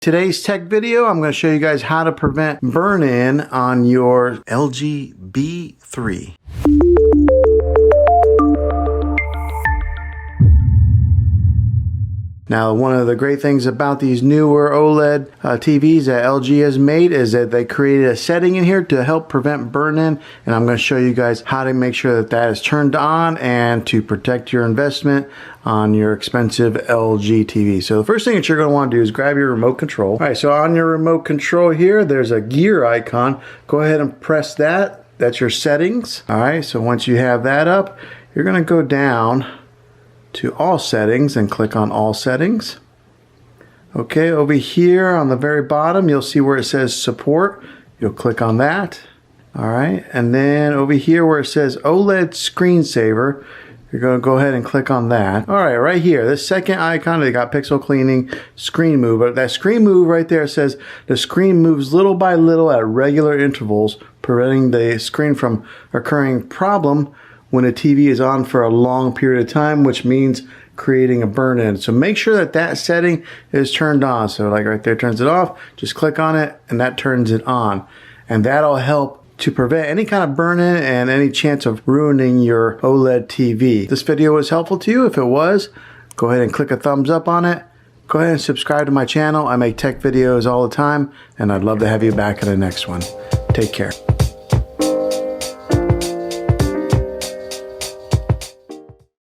Today's tech video, I'm going to show you guys how to prevent burn-in on your LG B3. Now, one of the great things about these newer OLED TVs that LG has made is that they created a setting in here to help prevent burn-in, and I'm going to show you guys how to make sure that that is turned on and to protect your investment on your expensive LG TV. So the first thing that you're going to want to do is grab your remote control. All right, so on your remote control here, there's a gear icon. Go ahead and press that. That's your settings. All right, so once you have that up, you're going to go down to all settings and click on all settings. Okay, over here on the very bottom you'll see where it says support. You'll click on that. All right, and then over here where it says OLED screensaver, you're going to go ahead and click on that. All right, right here, this second icon, they got pixel cleaning, screen move. But that screen move right there says the screen moves little by little at regular intervals, preventing the screen from occurring problem when a TV is on for a long period of time, which means creating a burn-in. So make sure that that setting is turned on. So like right there, turns it off, just click on it and that turns it on. And that'll help to prevent any kind of burn-in and any chance of ruining your OLED TV. This video was helpful to you. If it was, go ahead and click a thumbs up on it. Go ahead and subscribe to my channel. I make tech videos all the time and I'd love to have you back in the next one. Take care.